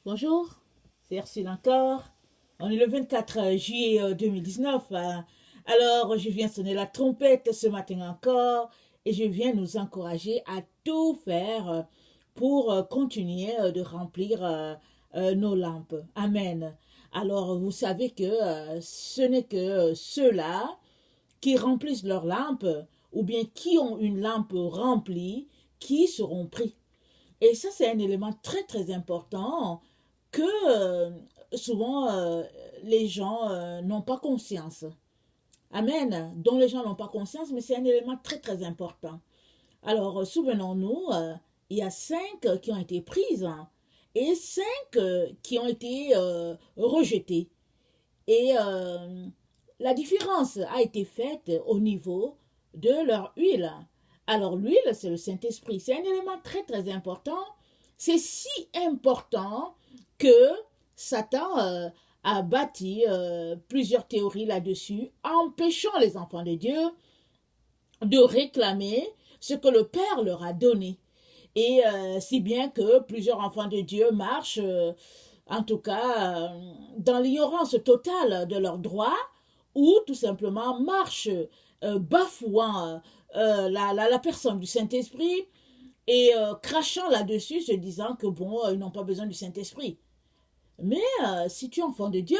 Bonjour, c'est Ursule encore. On est le 24 juillet 2019. Alors, je viens sonner la trompette ce matin encore et je viens nous encourager à tout faire pour continuer de remplir nos lampes. Amen. Alors, vous savez que ce n'est que ceux-là qui remplissent leurs lampes ou bien qui ont une lampe remplie qui seront pris. Et ça, c'est un élément très, très important que souvent les gens n'ont pas conscience. Amen. Dont les gens n'ont pas conscience, mais c'est un élément très, très important. Alors, souvenons-nous, il y a 5 qui ont été prises et 5 qui ont été rejetées. Et la différence a été faite au niveau de leur huile. Alors, l'huile, c'est le Saint-Esprit. C'est un élément très, très important. C'est si important que Satan a bâti plusieurs théories là-dessus, empêchant les enfants de Dieu de réclamer ce que le Père leur a donné. Et si bien que plusieurs enfants de Dieu marchent, en tout cas, dans l'ignorance totale de leurs droits, ou tout simplement marchent bafouant la personne du Saint-Esprit et crachant là-dessus, se disant que bon, ils n'ont pas besoin du Saint-Esprit. Mais si tu es enfant de Dieu,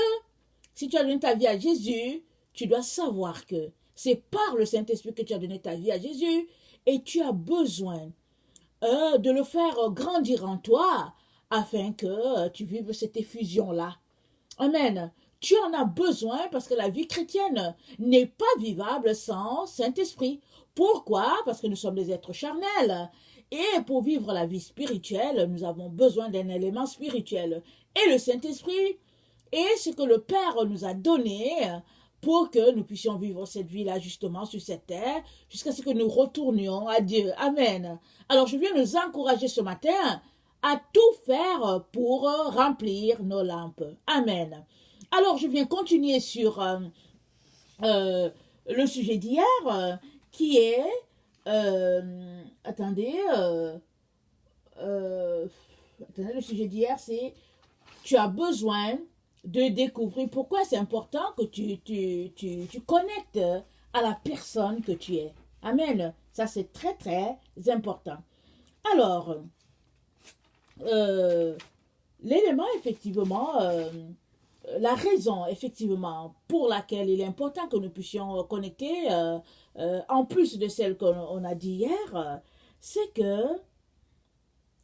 si tu as donné ta vie à Jésus, tu dois savoir que c'est par le Saint-Esprit que tu as donné ta vie à Jésus et tu as besoin de le faire grandir en toi afin que tu vives cette effusion-là. Amen. Tu en as besoin parce que la vie chrétienne n'est pas vivable sans Saint-Esprit. Pourquoi? Parce que nous sommes des êtres charnels. Et pour vivre la vie spirituelle, nous avons besoin d'un élément spirituel. Et le Saint-Esprit est ce que le Père nous a donné pour que nous puissions vivre cette vie-là justement sur cette terre, jusqu'à ce que nous retournions à Dieu. Amen. Alors je viens nous encourager ce matin à tout faire pour remplir nos lampes. Amen. Alors je viens continuer sur le sujet d'hier qui est attendez, le sujet d'hier c'est tu as besoin de découvrir pourquoi c'est important que tu connectes à la personne que tu es. Amen. Ça, c'est très, très important. Alors, l'élément, effectivement, la raison, effectivement, pour laquelle il est important que nous puissions connecter, en plus de celle qu'on a dit hier, c'est que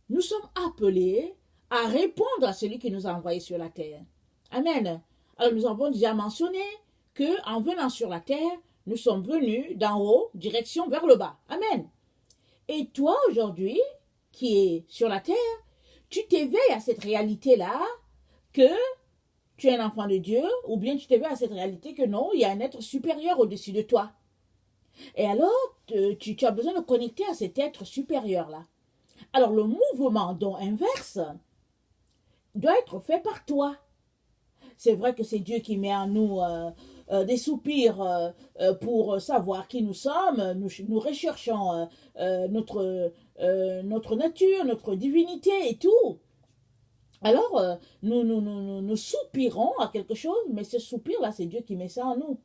nous sommes appelés à répondre à celui qui nous a envoyés sur la terre. Amen. Alors nous avons déjà mentionné que en venant sur la terre, nous sommes venus d'en haut, direction vers le bas. Amen. Et toi aujourd'hui, qui es sur la terre, tu t'éveilles à cette réalité-là que tu es un enfant de Dieu, ou bien tu t'éveilles à cette réalité que non, il y a un être supérieur au-dessus de toi. Et alors, tu as besoin de connecter à cet être supérieur-là. Alors le mouvement dont inverse doit être fait par toi. C'est vrai que c'est Dieu qui met en nous des soupirs pour savoir qui nous sommes. Nous recherchons notre nature, notre divinité et tout. Alors, nous soupirons à quelque chose, mais ce soupir-là, c'est Dieu qui met ça en nous.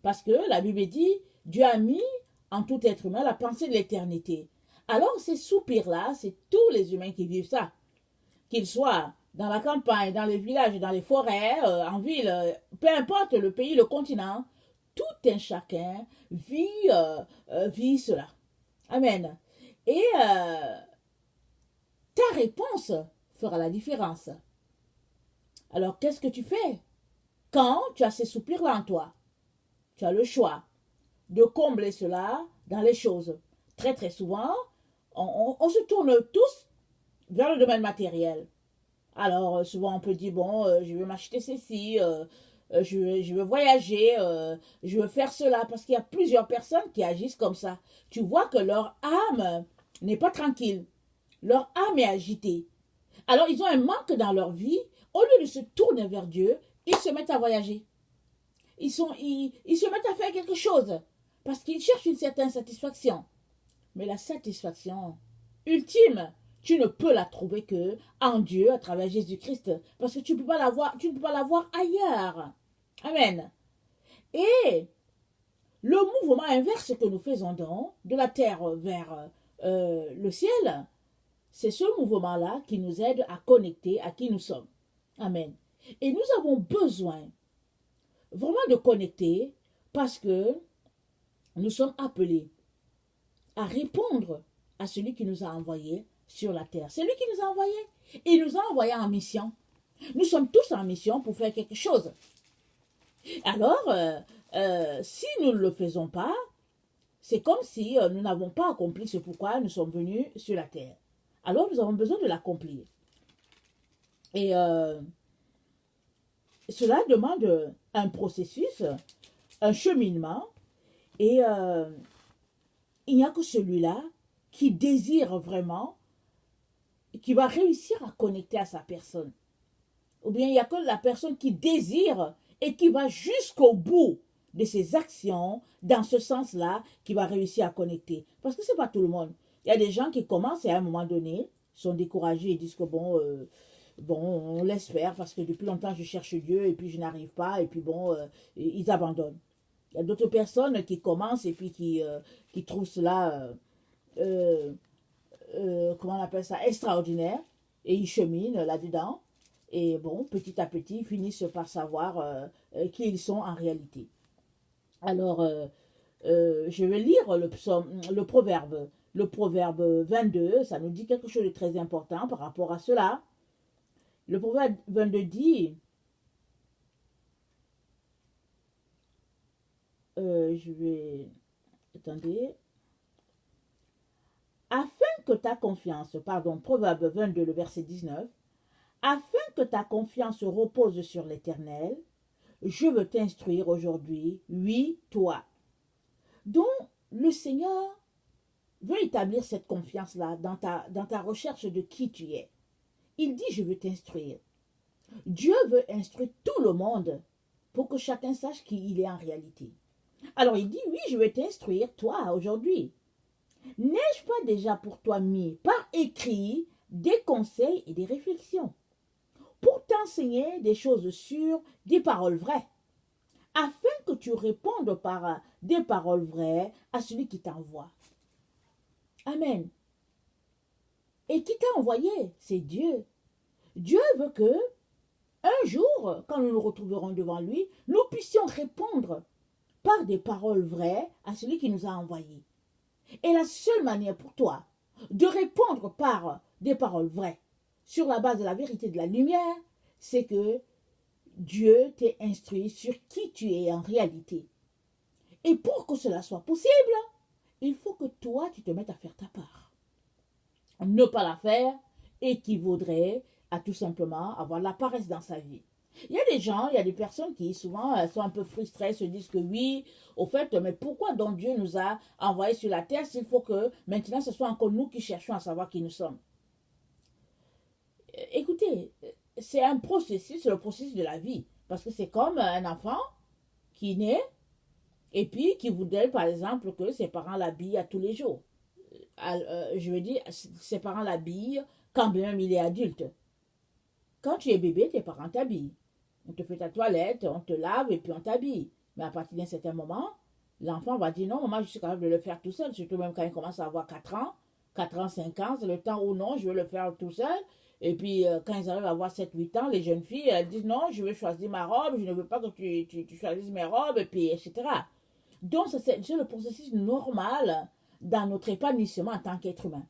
Parce que la Bible dit, Dieu a mis en tout être humain la pensée de l'éternité. Alors, ces soupirs-là, c'est tous les humains qui vivent ça. Qu'ils soient dans la campagne, dans les villages, dans les forêts, en ville, peu importe le pays, le continent, tout un chacun vit cela. Amen. Et ta réponse fera la différence. Alors, qu'est-ce que tu fais quand tu as ces soupirs-là en toi? Tu as le choix de combler cela dans les choses. Très, très souvent, on se tourne tous vers le domaine matériel. Alors, souvent, on peut dire, bon, je veux m'acheter ceci, je veux voyager, je veux faire cela, parce qu'il y a plusieurs personnes qui agissent comme ça. Tu vois que leur âme n'est pas tranquille. Leur âme est agitée. Alors, ils ont un manque dans leur vie. Au lieu de se tourner vers Dieu, ils se mettent à voyager. Ils se mettent à faire quelque chose, parce qu'ils cherchent une certaine satisfaction. Mais la satisfaction ultime, tu ne peux la trouver que en Dieu, à travers Jésus-Christ, parce que tu ne peux pas l'avoir ailleurs. Amen. Et le mouvement inverse que nous faisons de la terre vers le ciel, c'est ce mouvement-là qui nous aide à connecter à qui nous sommes. Amen. Et nous avons besoin vraiment de connecter parce que nous sommes appelés à répondre à celui qui nous a envoyés sur la terre. C'est lui qui nous a envoyés. Il nous a envoyés en mission. Nous sommes tous en mission pour faire quelque chose. Alors, si nous ne le faisons pas, c'est comme si nous n'avons pas accompli ce pourquoi nous sommes venus sur la terre. Alors, nous avons besoin de l'accomplir. Et cela demande un processus, un cheminement. Et il n'y a que celui-là qui désire vraiment, qui va réussir à connecter à sa personne. Ou bien il n'y a que la personne qui désire et qui va jusqu'au bout de ses actions dans ce sens-là qui va réussir à connecter. Parce que ce n'est pas tout le monde. Il y a des gens qui commencent et à un moment donné sont découragés et disent que bon, on laisse faire parce que depuis longtemps je cherche Dieu et puis je n'arrive pas et puis bon, ils abandonnent. Il y a d'autres personnes qui commencent et puis qui trouvent cela, comment on appelle ça, extraordinaire et ils cheminent là-dedans. Et bon, petit à petit, ils finissent par savoir qui ils sont en réalité. Alors, je vais lire le proverbe. Le proverbe 22, ça nous dit quelque chose de très important par rapport à cela. Le proverbe 22 dit, attendez, afin que ta confiance, pardon, proverbe 22, le verset 19, afin que ta confiance repose sur l'Éternel, je veux t'instruire aujourd'hui, oui, toi. Donc, le Seigneur veut établir cette confiance-là dans ta recherche de qui tu es. Il dit, je veux t'instruire. Dieu veut instruire tout le monde pour que chacun sache qui il est en réalité. Alors, il dit, oui, je veux t'instruire, toi, aujourd'hui. N'ai-je pas déjà pour toi mis par écrit des conseils et des réflexions pour t'enseigner des choses sûres, des paroles vraies, afin que tu répondes par des paroles vraies à celui qui t'envoie. Amen. Et qui t'a envoyé? C'est Dieu. Dieu veut que, un jour, quand nous nous retrouverons devant lui, nous puissions répondre par des paroles vraies à celui qui nous a envoyés. Et la seule manière pour toi de répondre par des paroles vraies, sur la base de la vérité de la lumière, c'est que Dieu t'ait instruit sur qui tu es en réalité. Et pour que cela soit possible, il faut que toi, tu te mettes à faire ta part. Ne pas la faire équivaudrait à tout simplement avoir la paresse dans sa vie. Il y a des gens, il y a des personnes qui souvent sont un peu frustrées, se disent que oui, au fait, mais pourquoi donc Dieu nous a envoyés sur la terre s'il faut que maintenant ce soit encore nous qui cherchons à savoir qui nous sommes? Écoutez, c'est un processus, c'est le processus de la vie. Parce que c'est comme un enfant qui naît et puis qui voudrait par exemple que ses parents l'habillent à tous les jours. Je veux dire, ses parents l'habillent quand même il est adulte. Quand tu es bébé, tes parents t'habillent. On te fait ta toilette, on te lave et puis on t'habille. Mais à partir d'un certain moment, l'enfant va dire non, maman, je suis capable de le faire tout seul. Surtout même quand il commence à avoir 4 ans, 5 ans, c'est le temps où non, je veux le faire tout seul. Et puis quand ils arrivent à avoir 7-8 ans, les jeunes filles, elles disent non, je veux choisir ma robe, je ne veux pas que tu choisisses mes robes, et puis etc. Donc c'est le processus normal dans notre épanouissement en tant qu'être humain.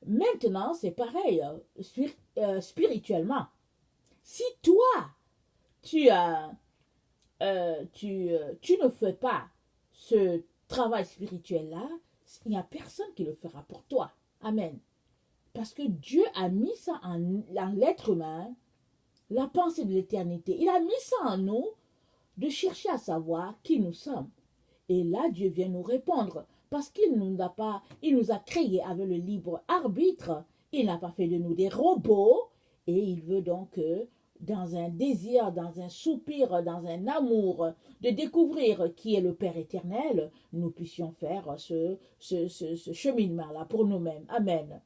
Maintenant, c'est pareil, spirituellement. Si toi, tu ne fais pas ce travail spirituel-là, il n'y a personne qui le fera pour toi. Amen. Parce que Dieu a mis ça en l'être humain, la pensée de l'éternité. Il a mis ça en nous, de chercher à savoir qui nous sommes. Et là, Dieu vient nous répondre. Parce qu'il il nous a créés avec le libre arbitre. Il n'a pas fait de nous des robots. Et il veut donc que, dans un désir, dans un soupir, dans un amour, de découvrir qui est le Père éternel, nous puissions faire ce cheminement-là pour nous-mêmes. Amen.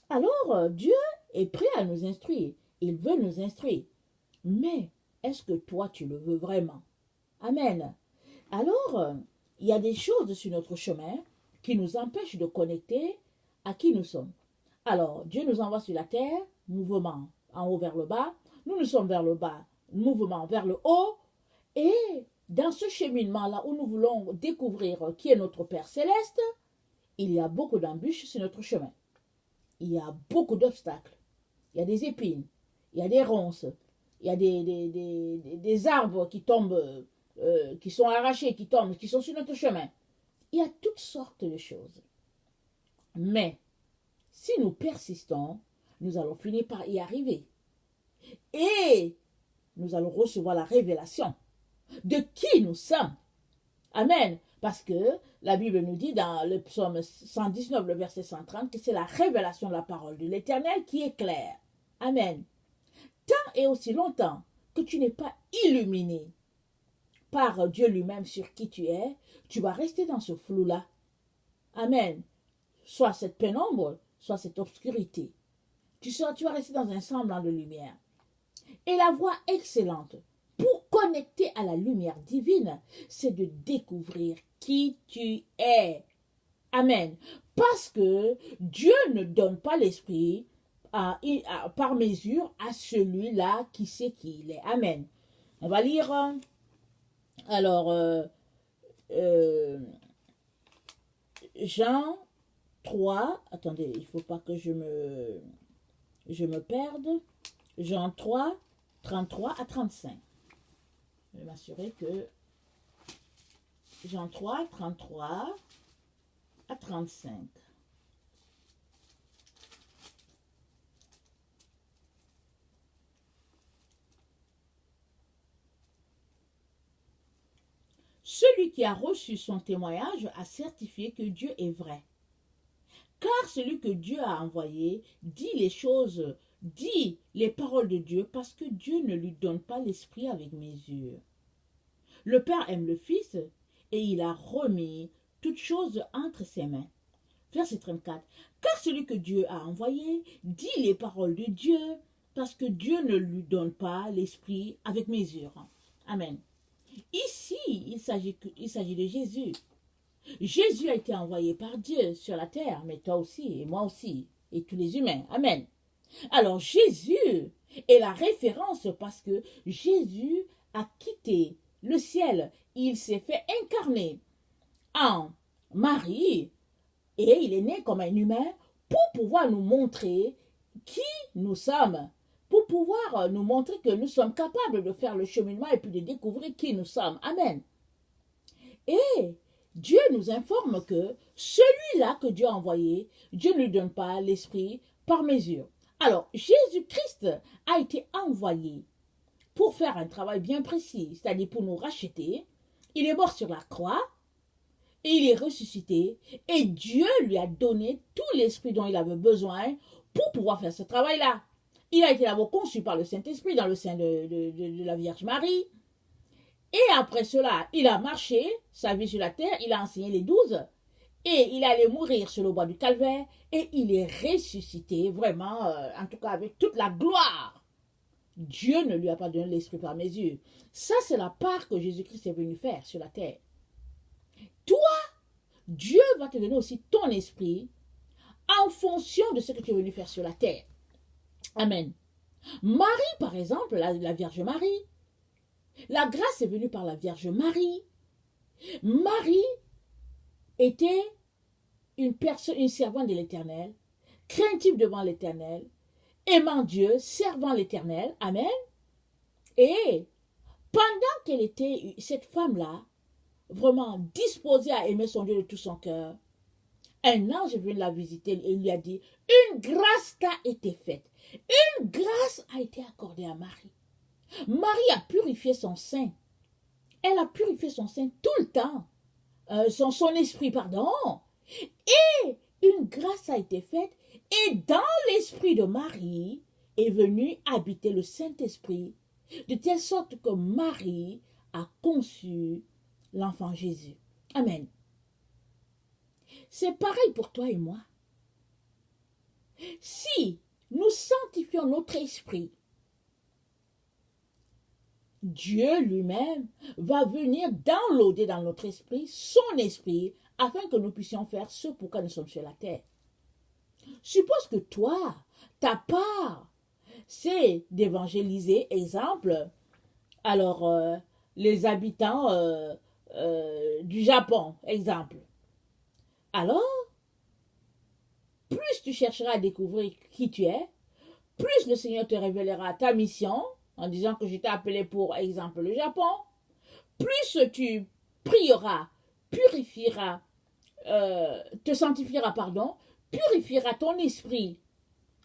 Alors, Dieu est prêt à nous instruire. Il veut nous instruire. Mais est-ce que toi, tu le veux vraiment? Amen. Alors, il y a des choses sur notre chemin qui nous empêchent de connecter à qui nous sommes. Alors, Dieu nous envoie sur la terre, mouvement en haut vers le bas. Nous sommes vers le bas, mouvement vers le haut. Et dans ce cheminement-là où nous voulons découvrir qui est notre Père céleste, il y a beaucoup d'embûches sur notre chemin. Il y a beaucoup d'obstacles. Il y a des épines, il y a des ronces, il y a des arbres qui tombent, qui sont arrachés, qui tombent, qui sont sur notre chemin. Il y a toutes sortes de choses. Mais si nous persistons, nous allons finir par y arriver. Et nous allons recevoir la révélation de qui nous sommes. Amen. Parce que la Bible nous dit dans le psaume 119, le verset 130, que c'est la révélation de la parole de l'Éternel qui est claire. Amen. Tant et aussi longtemps que tu n'es pas illuminé par Dieu lui-même sur qui tu es, tu vas rester dans ce flou-là. Amen. Soit cette pénombre, soit cette obscurité. Tu vas rester dans un semblant de lumière. Et la voie excellente pour connecter à la lumière divine, c'est de découvrir qui tu es. Amen. Parce que Dieu ne donne pas l'esprit par mesure à celui-là qui sait qui il est. Amen. On va lire. Alors, Jean 3. Attendez, il ne faut pas que je me perde. Jean 3, 33 à 35. Je vais m'assurer que Jean 3, 33 à 35. Celui qui a reçu son témoignage a certifié que Dieu est vrai. Car celui que Dieu a envoyé dit les paroles de Dieu parce que Dieu ne lui donne pas l'esprit avec mesure. Le Père aime le Fils et il a remis toutes choses entre ses mains. Verset 34. Car celui que Dieu a envoyé dit les paroles de Dieu parce que Dieu ne lui donne pas l'esprit avec mesure. Amen. Ici, il s'agit de Jésus. Jésus a été envoyé par Dieu sur la terre, mais toi aussi, et moi aussi, et tous les humains. Amen. Alors Jésus est la référence parce que Jésus a quitté le ciel. Il s'est fait incarner en Marie et il est né comme un humain pour pouvoir nous montrer qui nous sommes, pour pouvoir nous montrer que nous sommes capables de faire le cheminement et puis de découvrir qui nous sommes. Amen. Et Dieu nous informe que celui-là que Dieu a envoyé, Dieu ne lui donne pas l'esprit par mesure. Alors, Jésus-Christ a été envoyé pour faire un travail bien précis, c'est-à-dire pour nous racheter. Il est mort sur la croix, et il est ressuscité, et Dieu lui a donné tout l'esprit dont il avait besoin pour pouvoir faire ce travail-là. Il a été d'abord conçu par le Saint-Esprit dans le sein de la Vierge Marie. Et après cela, il a marché sa vie sur la terre, il a enseigné les 12, et il allait mourir sur le bois du calvaire, et il est ressuscité, vraiment, en tout cas avec toute la gloire. Dieu ne lui a pas donné l'esprit par mesure. Ça, c'est la part que Jésus-Christ est venu faire sur la terre. Toi, Dieu va te donner aussi ton esprit en fonction de ce que tu es venu faire sur la terre. Amen. Marie, par exemple, la Vierge Marie, la grâce est venue par la Vierge Marie. Marie était une servante de l'Éternel, craintive devant l'Éternel, aimant Dieu, servant l'Éternel. Amen. Et pendant qu'elle était, cette femme-là, vraiment disposée à aimer son Dieu de tout son cœur, un ange est venu la visiter et il lui a dit, une grâce t'a été faite. Une grâce a été accordée à Marie. Marie a purifié son sein. Elle a purifié son sein tout le temps. Son esprit, pardon. Et une grâce a été faite. Et dans l'esprit de Marie est venu habiter le Saint-Esprit. De telle sorte que Marie a conçu l'enfant Jésus. Amen. C'est pareil pour toi et moi. Si nous sanctifions notre esprit, Dieu lui-même va venir downloader dans notre esprit son esprit afin que nous puissions faire ce pourquoi nous sommes sur la terre. Suppose que toi, ta part, c'est d'évangéliser, exemple, alors les habitants du Japon, exemple. Alors, plus tu chercheras à découvrir qui tu es, plus le Seigneur te révélera ta mission, en disant que je t'ai appelé pour exemple le Japon, plus tu prieras, purifieras, te sanctifieras, pardon, purifieras ton esprit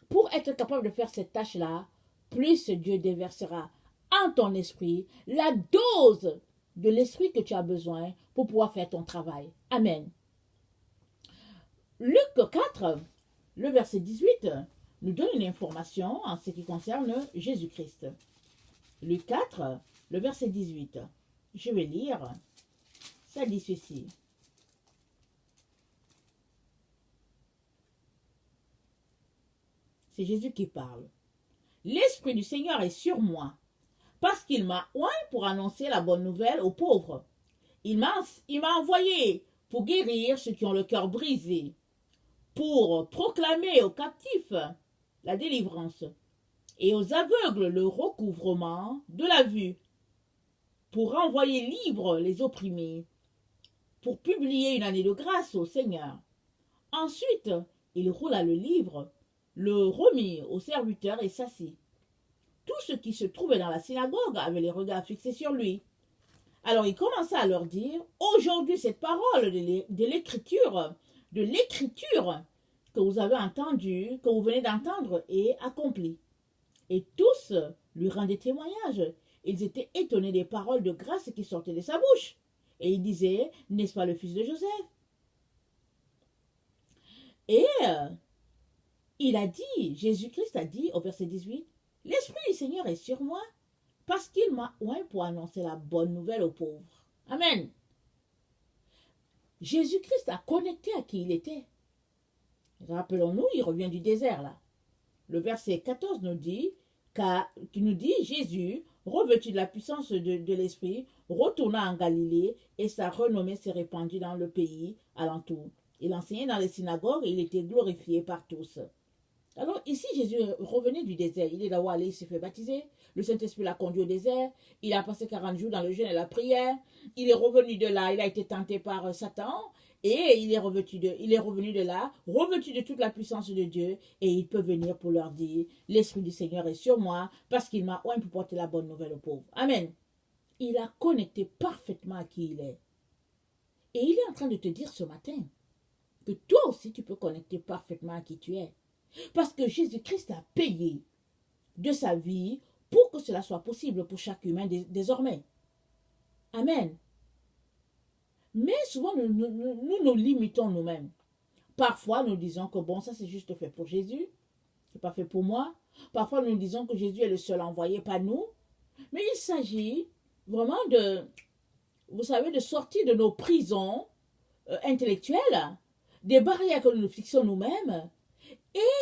pour être capable de faire cette tâche-là, plus Dieu déversera en ton esprit la dose de l'esprit que tu as besoin pour pouvoir faire ton travail. Amen. Luc 4, le verset 18, nous donne une information en ce qui concerne Jésus-Christ. Luc 4, le verset 18. Je vais lire. Ça dit ceci. C'est Jésus qui parle. L'Esprit du Seigneur est sur moi, parce qu'il m'a oint pour annoncer la bonne nouvelle aux pauvres. Il m'a envoyé pour guérir ceux qui ont le cœur brisé, pour proclamer aux captifs la délivrance et aux aveugles le recouvrement de la vue, pour renvoyer libres les opprimés, pour publier une année de grâce au Seigneur. Ensuite, il roula le livre, le remit aux serviteurs et s'assit. Tous ceux qui se trouvaient dans la synagogue avaient les regards fixés sur lui. Alors il commença à leur dire, aujourd'hui cette parole de l'écriture que vous avez entendue, que vous venez d'entendre est accomplie. Et tous lui rendaient témoignage. Ils étaient étonnés des paroles de grâce qui sortaient de sa bouche. Et ils disaient, n'est-ce pas le fils de Joseph? Et il a dit, Jésus-Christ a dit au verset 18, l'Esprit du Seigneur est sur moi parce qu'il m'a oint pour annoncer la bonne nouvelle aux pauvres. Amen. Jésus-Christ a connecté à qui il était. Rappelons-nous, il revient du désert là. Le verset 14 nous dit, Jésus, revêtu de la puissance de l'Esprit, retourna en Galilée et sa renommée s'est répandue dans le pays alentour. Il enseignait dans les synagogues et il était glorifié par tous. Alors ici, Jésus revenait du désert. Il est là-haut allé, il s'est fait baptiser. Le Saint-Esprit l'a conduit au désert. Il a passé 40 jours dans le jeûne et la prière. Il est revenu de là, il a été tenté par Satan. Et il est revenu de là, revêtu de toute la puissance de Dieu. Et il peut venir pour leur dire, l'Esprit du Seigneur est sur moi parce qu'il m'a oint pour porter la bonne nouvelle aux pauvres. Amen. Il a connecté parfaitement à qui il est. Et il est en train de te dire ce matin que toi aussi tu peux connecter parfaitement à qui tu es. Parce que Jésus-Christ a payé de sa vie pour que cela soit possible pour chaque humain désormais. Amen. Mais souvent, nous limitons nous-mêmes. Parfois, nous disons que bon, ça c'est juste fait pour Jésus. C'est pas fait pour moi. Parfois, nous disons que Jésus est le seul envoyé, pas nous. Mais il s'agit vraiment vous savez, de sortir de nos prisons intellectuelles, des barrières que nous nous fixons nous-mêmes,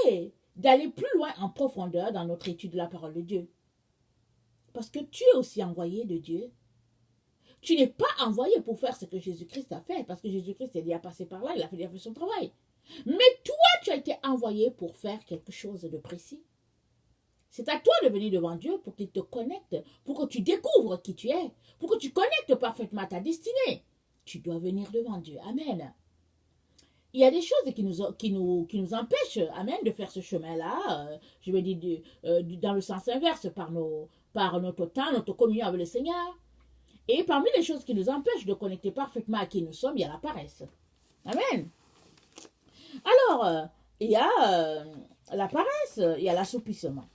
et d'aller plus loin en profondeur dans notre étude de la parole de Dieu. Parce que tu es aussi envoyé de Dieu. Tu n'es pas envoyé pour faire ce que Jésus-Christ a fait, parce que Jésus-Christ est déjà passé par là, il a fait son travail. Mais toi, tu as été envoyé pour faire quelque chose de précis. C'est à toi de venir devant Dieu pour qu'il te connecte, pour que tu découvres qui tu es, pour que tu connectes parfaitement ta destinée. Tu dois venir devant Dieu. Amen. Il y a des choses qui nous empêchent, amen, de faire ce chemin-là, je vais dire dans le sens inverse, par notre temps, notre communion avec le Seigneur. Et parmi les choses qui nous empêchent de connecter parfaitement à qui nous sommes, il y a la paresse. Amen. Alors, il y a la paresse, il y a l'assoupissement.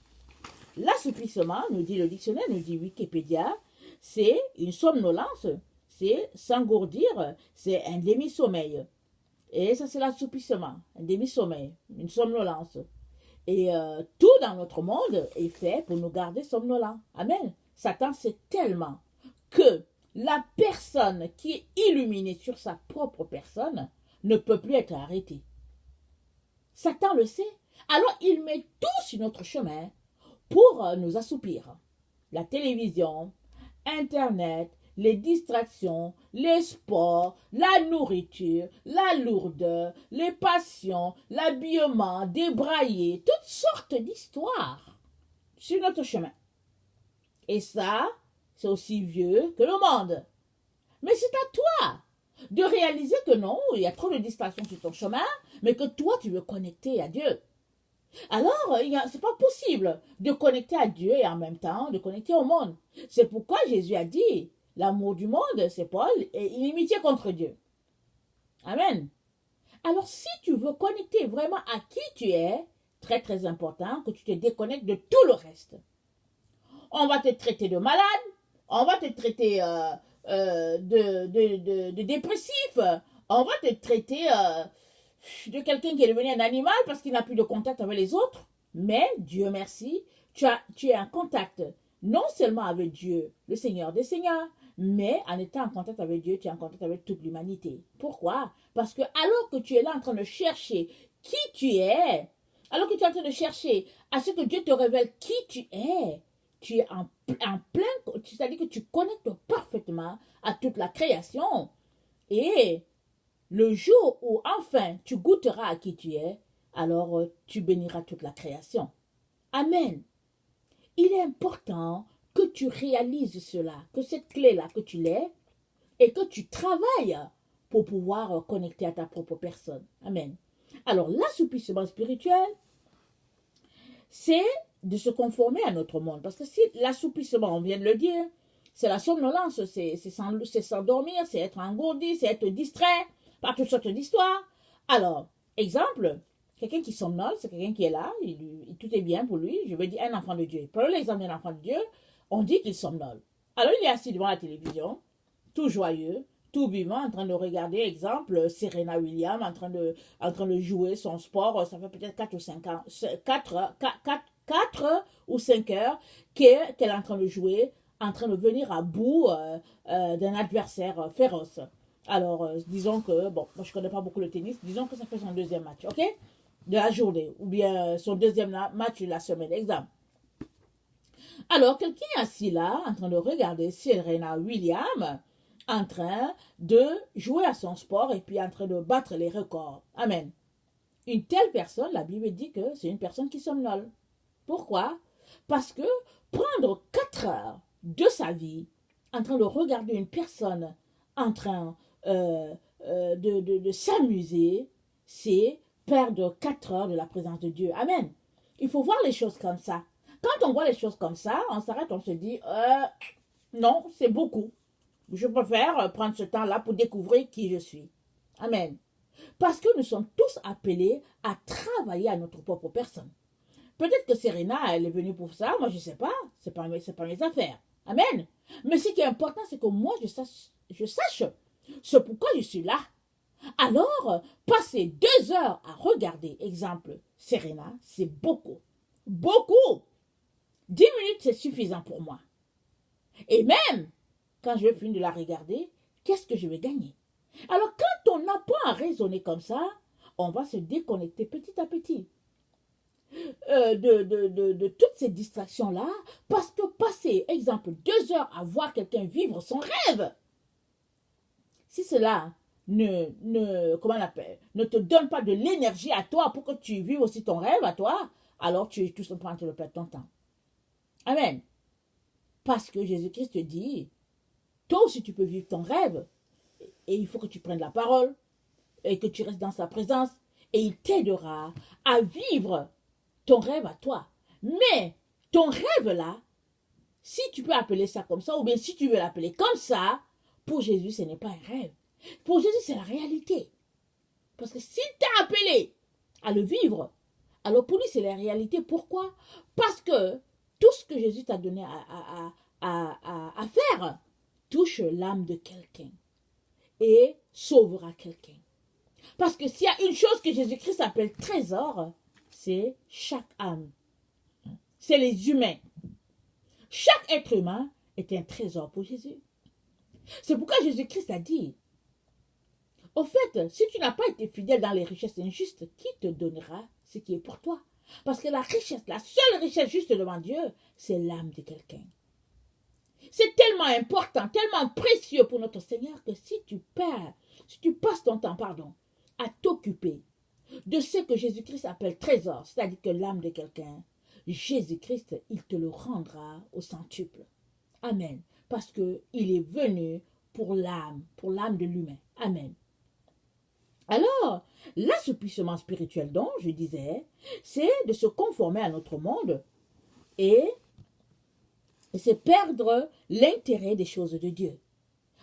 L'assoupissement, nous dit le dictionnaire, nous dit Wikipédia, c'est une somnolence, c'est s'engourdir, c'est un demi-sommeil. Et ça, c'est l'assoupissement, un demi-sommeil, une somnolence. Et tout dans notre monde est fait pour nous garder somnolents. Amen. Satan sait tellement que la personne qui est illuminée sur sa propre personne ne peut plus être arrêtée. Satan le sait. Alors, il met tout sur notre chemin pour nous assoupir. La télévision, Internet, les distractions, les sports, la nourriture, la lourdeur, les passions, l'habillement, débrailler, toutes sortes d'histoires sur notre chemin. Et ça, c'est aussi vieux que le monde. Mais c'est à toi de réaliser que non, il y a trop de distractions sur ton chemin, mais que toi, tu veux connecter à Dieu. Alors, c'est pas possible de connecter à Dieu et en même temps de connecter au monde. C'est pourquoi Jésus a dit, l'amour du monde, c'est Paul, et inimitié contre Dieu. Amen. Alors, si tu veux connecter vraiment à qui tu es, très très important que tu te déconnectes de tout le reste. On va te traiter de malade, on va te traiter de dépressif, on va te traiter de quelqu'un qui est devenu un animal parce qu'il n'a plus de contact avec les autres. Mais, Dieu merci, tu es en contact non seulement avec Dieu, le Seigneur des Seigneurs, mais en étant en contact avec Dieu, tu es en contact avec toute l'humanité. Pourquoi? Parce que alors que tu es là en train de chercher qui tu es, alors que tu es en train de chercher à ce que Dieu te révèle qui tu es en plein, c'est-à-dire que tu connectes parfaitement à toute la création. Et le jour où enfin tu goûteras à qui tu es, alors tu béniras toute la création. Amen. Il est important que tu réalises cela, que cette clé-là, que tu l'aies et que tu travailles pour pouvoir connecter à ta propre personne. Amen. Alors, l'assouplissement spirituel, c'est de se conformer à notre monde. Parce que si l'assouplissement, on vient de le dire, c'est la somnolence, c'est s'endormir, c'est être engourdi, c'est être distrait par toutes sortes d'histoires. Alors, exemple, quelqu'un qui somnole, c'est quelqu'un qui est là, tout est bien pour lui. Je veux dire, un enfant de Dieu. Prenons l'exemple d'un enfant de Dieu, on dit qu'il somnole. Alors, il est assis devant la télévision, tout joyeux, tout vivant, en train de regarder, exemple, Serena Williams, en train de jouer son sport. Ça fait peut-être 4 ou 5 ans, 4 ou 5 heures qu'elle est en train de jouer, en train de venir à bout d'un adversaire féroce. Alors, disons que, bon, moi je ne connais pas beaucoup le tennis, disons que ça fait son deuxième match, ok? De la journée, ou bien son deuxième match de la semaine, exemple. Alors, quelqu'un est assis là, en train de regarder Serena Williams, en train de jouer à son sport et puis en train de battre les records. Amen. Une telle personne, la Bible dit que c'est une personne qui somnole. Pourquoi? Parce que prendre 4 heures de sa vie en train de regarder une personne en train de s'amuser, c'est perdre 4 heures de la présence de Dieu. Amen. Il faut voir les choses comme ça. Quand on voit les choses comme ça, on s'arrête, on se dit, non, c'est beaucoup. Je préfère prendre ce temps-là pour découvrir qui je suis. Amen. Parce que nous sommes tous appelés à travailler à notre propre personne. Peut-être que Serena, elle est venue pour ça, moi je ne sais pas, c'est pas mes affaires. Amen. Mais ce qui est important, c'est que moi je sache ce pourquoi je suis là. Alors, passer 2 heures à regarder, exemple, Serena, c'est beaucoup. Beaucoup. 10 minutes, c'est suffisant pour moi. Et même, quand je vais finir de la regarder, qu'est-ce que je vais gagner? Alors, quand on apprend à raisonner comme ça, on va se déconnecter petit à petit de toutes ces distractions-là, parce que passer, exemple, 2 heures à voir quelqu'un vivre son rêve, si cela comment on appelle, ne te donne pas de l'énergie à toi pour que tu vives aussi ton rêve à toi, alors tu es tout simplement en train de perdre ton temps. Amen. Parce que Jésus-Christ te dit, toi aussi tu peux vivre ton rêve, et il faut que tu prennes la parole, et que tu restes dans sa présence, et il t'aidera à vivre ton rêve à toi. Mais ton rêve là, si tu peux appeler ça comme ça, ou bien si tu veux l'appeler comme ça, pour Jésus, ce n'est pas un rêve. Pour Jésus, c'est la réalité. Parce que s'il t'a appelé à le vivre, alors pour lui, c'est la réalité. Pourquoi? Parce que tout ce que Jésus t'a donné à faire touche l'âme de quelqu'un et sauvera quelqu'un. Parce que s'il y a une chose que Jésus-Christ appelle trésor, c'est chaque âme. C'est les humains. Chaque être humain est un trésor pour Jésus. C'est pourquoi Jésus-Christ a dit, Au fait, si tu n'as pas été fidèle dans les richesses injustes, qui te donnera ce qui est pour toi? Parce que la richesse, la seule richesse juste devant Dieu, c'est l'âme de quelqu'un. C'est tellement important, tellement précieux pour notre Seigneur que si tu passes ton temps, à t'occuper de ce que Jésus-Christ appelle trésor, c'est-à-dire que l'âme de quelqu'un, Jésus-Christ, il te le rendra au centuple. Amen. Parce qu'il est venu pour l'âme de l'humain. Amen. Alors, l'assouplissement spirituel, donc, je disais, c'est de se conformer à notre monde et c'est perdre l'intérêt des choses de Dieu.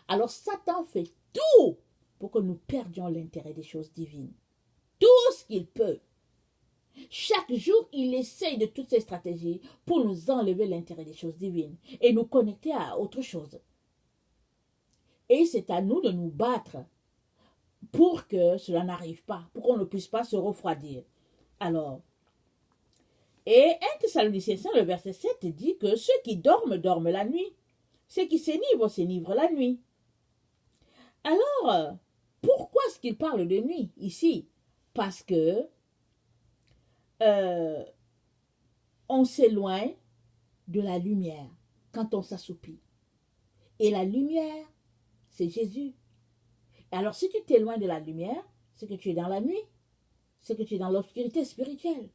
Alors, Satan fait tout pour que nous perdions l'intérêt des choses divines. Tout ce qu'il peut. Chaque jour, il essaye de toutes ses stratégies pour nous enlever l'intérêt des choses divines et nous connecter à autre chose. Et c'est à nous de nous battre pour que cela n'arrive pas, pour qu'on ne puisse pas se refroidir. Alors, et 1 Thessaloniciens, le verset 7 dit que ceux qui dorment, dorment la nuit. Ceux qui s'enivrent, s'enivrent la nuit. Alors, pourquoi est-ce qu'il parle de nuit ici? Parce que on s'éloigne de la lumière quand on s'assoupit. Et la lumière, c'est Jésus. Alors, si tu t'éloignes de la lumière, c'est que tu es dans la nuit. C'est que tu es dans l'obscurité spirituelle.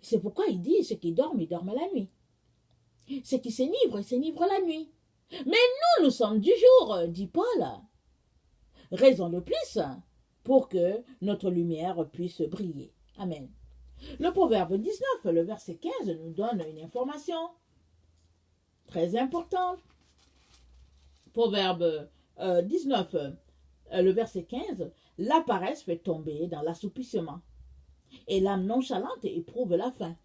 C'est pourquoi il dit, ceux qui dorment, ils dorment la nuit. Ceux qui s'enivrent, ils s'enivrent la nuit. Mais nous sommes du jour, dit Paul. Raison de plus pour que notre lumière puisse briller. Amen. Le proverbe 19, le verset 15, nous donne une information très importante. Proverbe 19, le verset 15, la paresse fait tomber dans l'assoupissement et l'âme nonchalante éprouve la faim.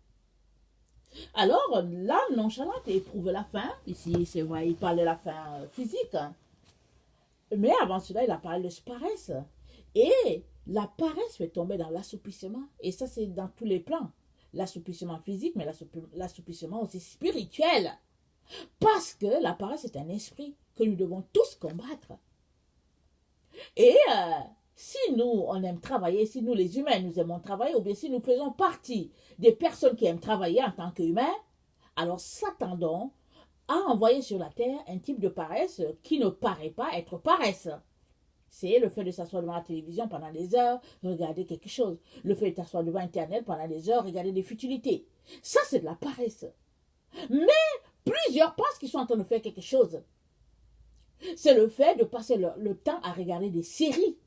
Alors, l'âme nonchalante éprouve la faim. Ici, c'est vrai, il parle de la faim physique. Mais avant cela, il a parlé de paresse. Et la paresse fait tomber dans l'assoupissement. Et ça, c'est dans tous les plans. L'assoupissement physique, mais l'assoupissement aussi spirituel. Parce que la paresse est un esprit que nous devons tous combattre. Et si nous, on aime travailler, si nous, les humains, nous aimons travailler, ou bien si nous faisons partie des personnes qui aiment travailler en tant qu'humains, alors s'attendons à envoyer sur la terre un type de paresse qui ne paraît pas être paresse. C'est le fait de s'asseoir devant la télévision pendant des heures, regarder quelque chose. Le fait de s'asseoir devant Internet pendant des heures, regarder des futilités. Ça, c'est de la paresse. Mais plusieurs pensent qu'ils sont en train de faire quelque chose. C'est le fait de passer le temps à regarder des séries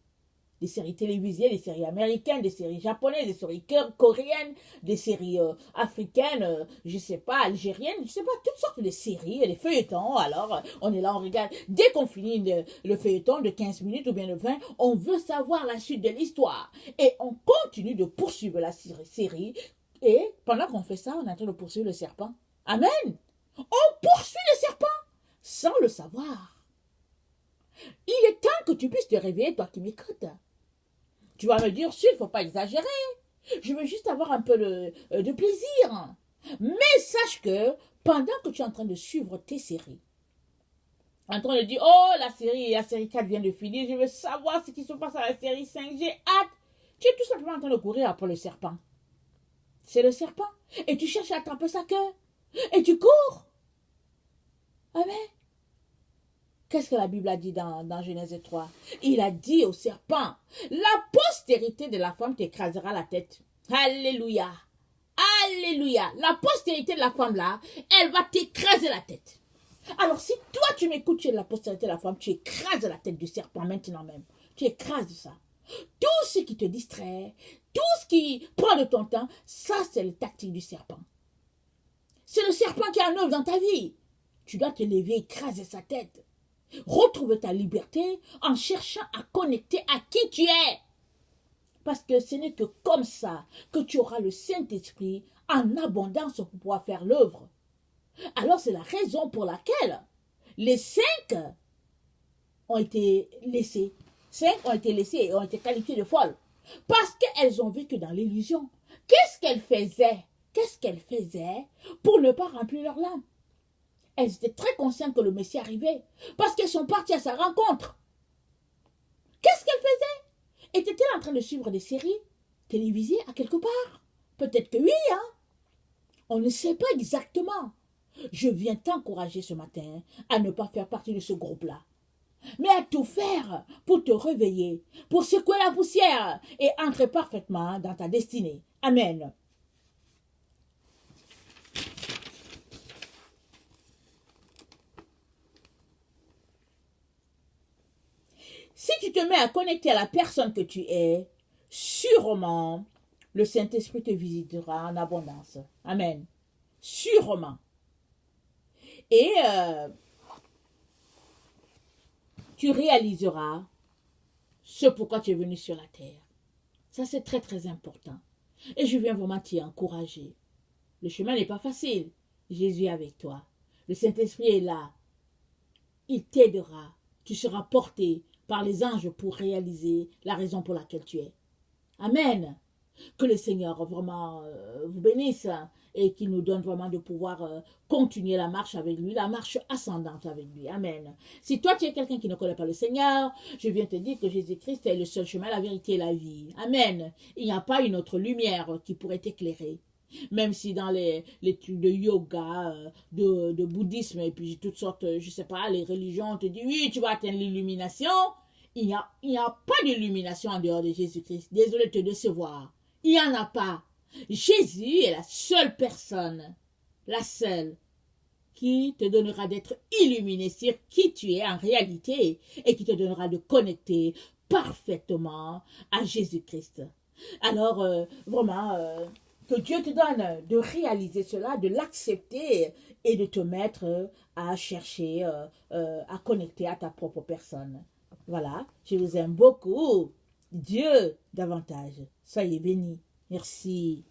télévisées, des séries américaines, des séries japonaises, des séries coréennes, des séries africaines, je sais pas, algériennes, je sais pas, toutes sortes de séries, et des feuilletons. Alors, on est là, on regarde. Dès qu'on finit le feuilleton de 15 minutes ou bien de 20, on veut savoir la suite de l'histoire. Et on continue de poursuivre la série. Et pendant qu'on fait ça, on est en train de poursuivre le serpent. Amen. On poursuit le serpent sans le savoir. Il est temps que tu puisses te réveiller, toi qui m'écoutes. Tu vas me dire, il ne faut pas exagérer. Je veux juste avoir un peu de plaisir. Mais sache que pendant que tu es en train de suivre tes séries, en train de dire, oh, la série 4 vient de finir, je veux savoir ce qui se passe à la série 5, j'ai hâte. Tu es tout simplement en train de courir après le serpent. C'est le serpent. Et tu cherches à attraper sa queue. Et tu cours. Amen. Qu'est-ce que la Bible a dit dans Genèse 3? Il a dit au serpent, la postérité de la femme t'écrasera la tête. Alléluia. Alléluia. La postérité de la femme là, elle va t'écraser la tête. Alors si toi tu m'écoutes, tu es la postérité de la femme, tu écrases la tête du serpent maintenant même. Tu écrases ça. Tout ce qui te distrait, tout ce qui prend de ton temps, ça c'est le tactique du serpent. C'est le serpent qui est en œuvre dans ta vie. Tu dois te lever, écraser sa tête. Retrouve ta liberté en cherchant à connecter à qui tu es. Parce que ce n'est que comme ça que tu auras le Saint-Esprit en abondance pour pouvoir faire l'œuvre. Alors c'est la raison pour laquelle les 5 ont été laissés. 5 ont été laissés et ont été qualifiés de folles. Parce qu'elles ont vécu dans l'illusion. Qu'est-ce qu'elles faisaient pour ne pas remplir leur lampe? Elles étaient très conscientes que le Messie arrivait. Parce qu'elles sont parties à sa rencontre. Qu'est-ce qu'elles faisaient? Était-elle en train de suivre des séries télévisées à quelque part? Peut-être que oui, hein? On ne sait pas exactement. Je viens t'encourager ce matin à ne pas faire partie de ce groupe-là, mais à tout faire pour te réveiller, pour secouer la poussière et entrer parfaitement dans ta destinée. Amen. Si tu te mets à connecter à la personne que tu es, sûrement, le Saint-Esprit te visitera en abondance. Amen. Sûrement. Et tu réaliseras ce pourquoi tu es venu sur la terre. Ça, c'est très, très important. Et je viens vraiment t'y encourager. Le chemin n'est pas facile. Jésus est avec toi. Le Saint-Esprit est là. Il t'aidera. Tu seras porté par les anges pour réaliser la raison pour laquelle tu es. Amen. Que le Seigneur vraiment vous bénisse et qu'il nous donne vraiment de pouvoir continuer la marche avec lui, la marche ascendante avec lui. Amen. Si toi tu es quelqu'un qui ne connaît pas le Seigneur, je viens te dire que Jésus-Christ est le seul chemin, la vérité et la vie. Amen. Il n'y a pas une autre lumière qui pourrait t'éclairer. Même si dans les trucs de yoga, de bouddhisme et puis toutes sortes, je sais pas, les religions, on te dit oui, tu vas atteindre l'illumination. Il n'y a pas d'illumination en dehors de Jésus-Christ. Désolé de te décevoir. Il n'y en a pas. Jésus est la seule personne, la seule, qui te donnera d'être illuminé sur qui tu es en réalité et qui te donnera de connecter parfaitement à Jésus-Christ. Alors, vraiment, que Dieu te donne de réaliser cela, de l'accepter et de te mettre à chercher, à connecter à ta propre personne. Voilà, je vous aime beaucoup. Dieu davantage. Soyez bénis. Merci.